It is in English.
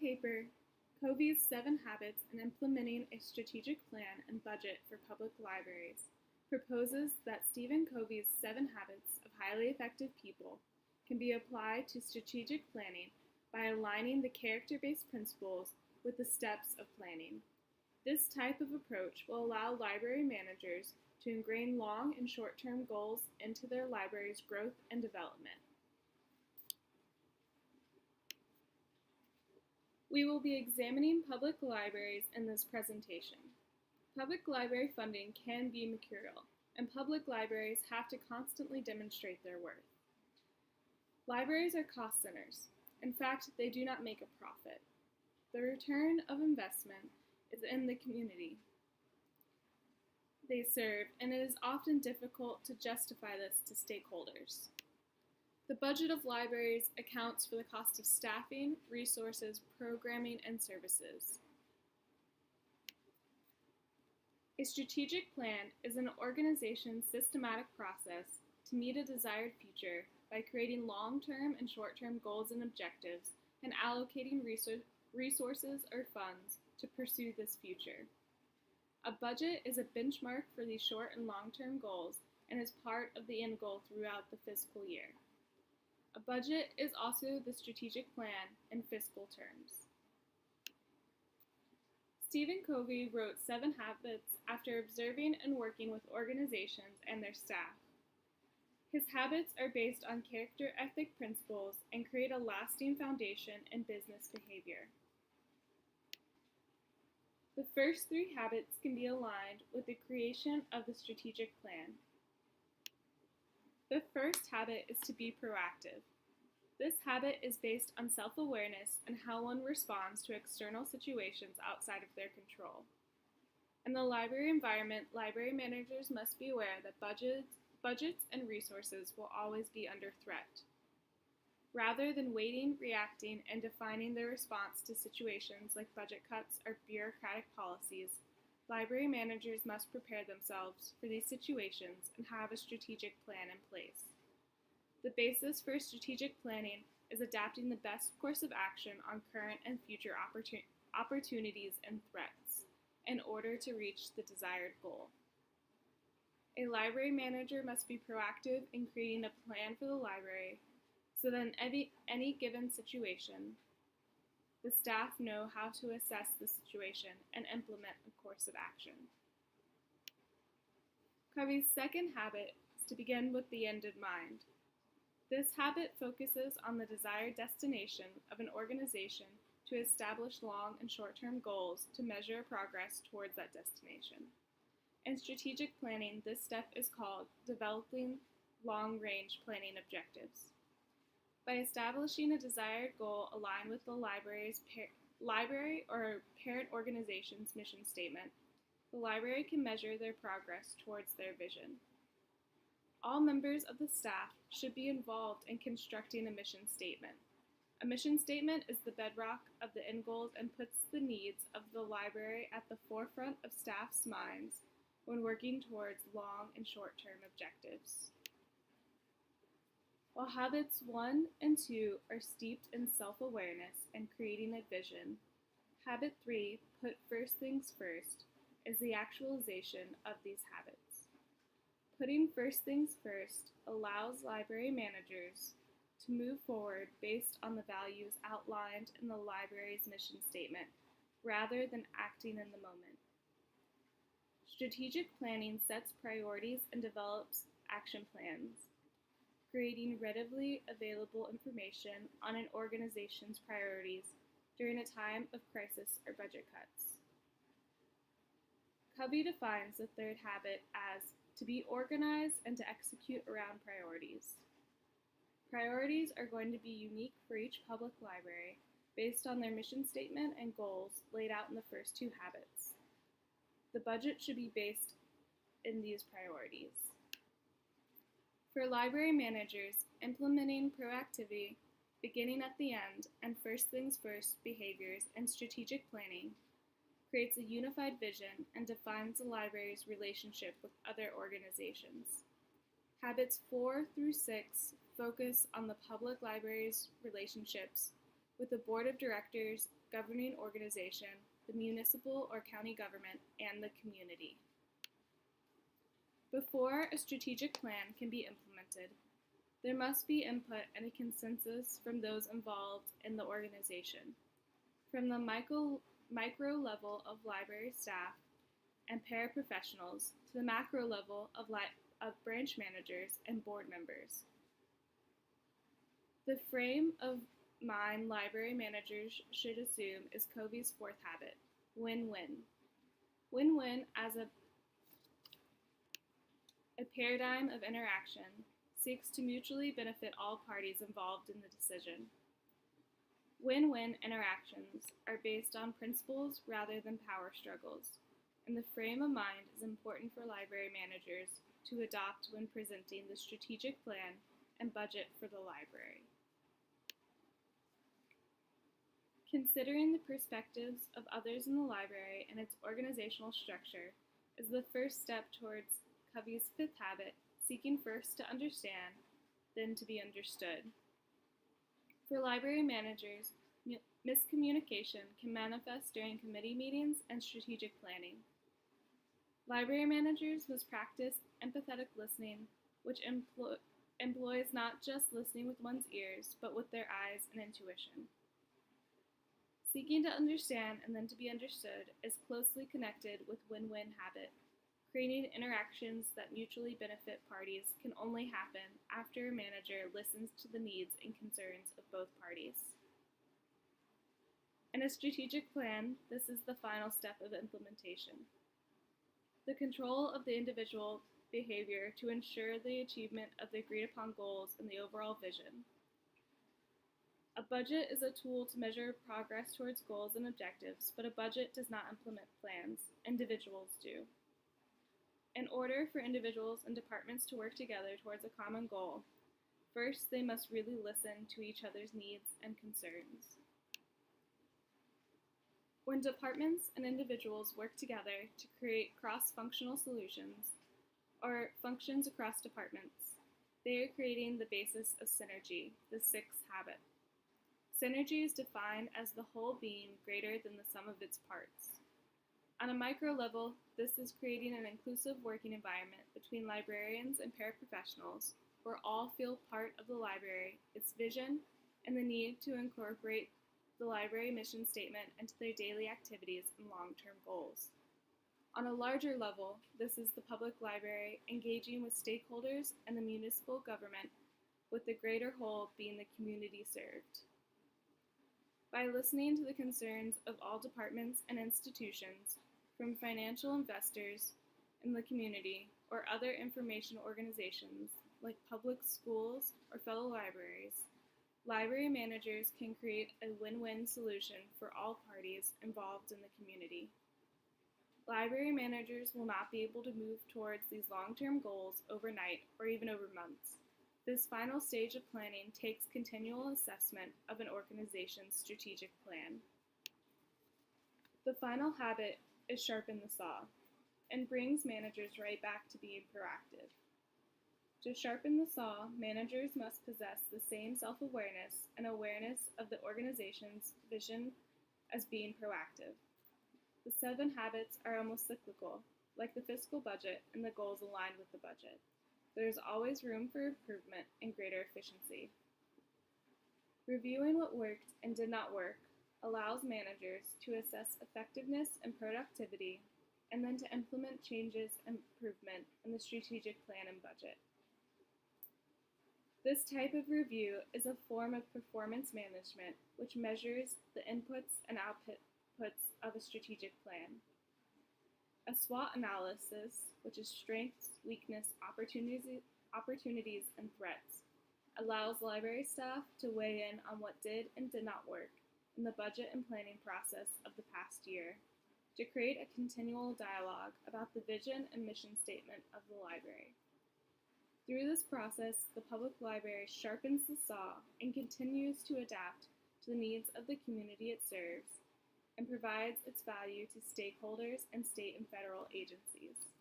paper, Covey's 7 Habits in Implementing a Strategic Plan and Budget for Public Libraries proposes that Stephen Covey's 7 Habits of Highly Effective People can be applied to strategic planning by aligning the character-based principles with the steps of planning. This type of approach will allow library managers to ingrain long and short-term goals into their library's growth and development. We will be examining public libraries in this presentation. Public library funding can be mercurial, and public libraries have to constantly demonstrate their worth. Libraries are cost centers. In fact, they do not make a profit. The return of investment is in the community they serve, and it is often difficult to justify this to stakeholders. The budget of libraries accounts for the cost of staffing, resources, programming, and services. A strategic plan is an organization's systematic process to meet a desired future by creating long-term and short-term goals and objectives and allocating resources or funds to pursue this future. A budget is a benchmark for these short and long-term goals and is part of the end goal throughout the fiscal year. A budget is also the strategic plan in fiscal terms. Stephen Covey wrote 7 Habits after observing and working with organizations and their staff. His habits are based on character ethic principles and create a lasting foundation in business behavior. The first 3 habits can be aligned with the creation of the strategic plan. The first habit is to be proactive. This habit is based on self-awareness and how one responds to external situations outside of their control. In the library environment, library managers must be aware that budgets and resources will always be under threat. Rather than waiting, reacting, and defining their response to situations like budget cuts or bureaucratic policies, library managers must prepare themselves for these situations and have a strategic plan in place. The basis for strategic planning is adapting the best course of action on current and future opportunities and threats in order to reach the desired goal. A library manager must be proactive in creating a plan for the library so that in any given situation, the staff know how to assess the situation and implement a course of action. Covey's second habit is to begin with the end in mind. This habit focuses on the desired destination of an organization to establish long and short-term goals to measure progress towards that destination. In strategic planning, this step is called developing long-range planning objectives. By establishing a desired goal aligned with the library or parent organization's mission statement, the library can measure their progress towards their vision. All members of the staff should be involved in constructing a mission statement. A mission statement is the bedrock of the end goals and puts the needs of the library at the forefront of staff's minds when working towards long and short-term objectives. While habits 1 and 2 are steeped in self-awareness and creating a vision, habit 3, put first things first, is the actualization of these habits. Putting first things first allows library managers to move forward based on the values outlined in the library's mission statement, rather than acting in the moment. Strategic planning sets priorities and develops action plans, creating readily available information on an organization's priorities during a time of crisis or budget cuts. Covey defines the third habit as to be organized and to execute around priorities. Priorities are going to be unique for each public library based on their mission statement and goals laid out in the first 2 habits. The budget should be based in these priorities. For library managers, implementing proactivity, beginning at the end, and first things first behaviors and strategic planning creates a unified vision and defines the library's relationship with other organizations. Habits 4 through 6 focus on the public library's relationships with a board of directors, governing organization, the municipal or county government, and the community. Before a strategic plan can be implemented, there must be input and a consensus from those involved in the organization, from the micro level of library staff and paraprofessionals to the macro level of branch managers and board members. The frame of mind library managers should assume is Covey's fourth habit, win-win. Win-win as a paradigm of interaction seeks to mutually benefit all parties involved in the decision. Win-win interactions are based on principles rather than power struggles, and the frame of mind is important for library managers to adopt when presenting the strategic plan and budget for the library. Considering the perspectives of others in the library and its organizational structure is the first step towards Covey's fifth habit, seeking first to understand, then to be understood. For library managers, miscommunication can manifest during committee meetings and strategic planning. Library managers must practice empathetic listening, which employs not just listening with one's ears, but with their eyes and intuition. Seeking to understand and then to be understood is closely connected with win-win habit. Creating interactions that mutually benefit parties can only happen after a manager listens to the needs and concerns of both parties. In a strategic plan, this is the final step of implementation. The control of the individual behavior to ensure the achievement of the agreed upon goals and the overall vision. A budget is a tool to measure progress towards goals and objectives, but a budget does not implement plans. Individuals do. In order for individuals and departments to work together towards a common goal, first they must really listen to each other's needs and concerns. When departments and individuals work together to create cross-functional solutions, or functions across departments, they are creating the basis of synergy, the sixth habit. Synergy is defined as the whole being greater than the sum of its parts. On a micro level, this is creating an inclusive working environment between librarians and paraprofessionals where all feel part of the library, its vision, and the need to incorporate the library mission statement into their daily activities and long-term goals. On a larger level, this is the public library engaging with stakeholders and the municipal government, with the greater whole being the community served. By listening to the concerns of all departments and institutions, from financial investors in the community or other information organizations like public schools or fellow libraries, library managers can create a win-win solution for all parties involved in the community. Library managers will not be able to move towards these long-term goals overnight or even over months. This final stage of planning takes continual assessment of an organization's strategic plan. The final habit is sharpen the saw, and brings managers right back to being proactive. To sharpen the saw, managers must possess the same self-awareness and awareness of the organization's vision as being proactive. The 7 habits are almost cyclical, like the fiscal budget and the goals aligned with the budget. There is always room for improvement and greater efficiency. Reviewing what worked and did not work allows managers to assess effectiveness and productivity, and then to implement changes and improvement in the strategic plan and budget. This type of review is a form of performance management which measures the inputs and outputs of a strategic plan. A SWOT analysis, which is strengths, weakness, opportunities, and threats, allows library staff to weigh in on what did and did not work in the budget and planning process of the past year, to create a continual dialogue about the vision and mission statement of the library. Through this process, the public library sharpens the saw and continues to adapt to the needs of the community it serves, and provides its value to stakeholders and state and federal agencies.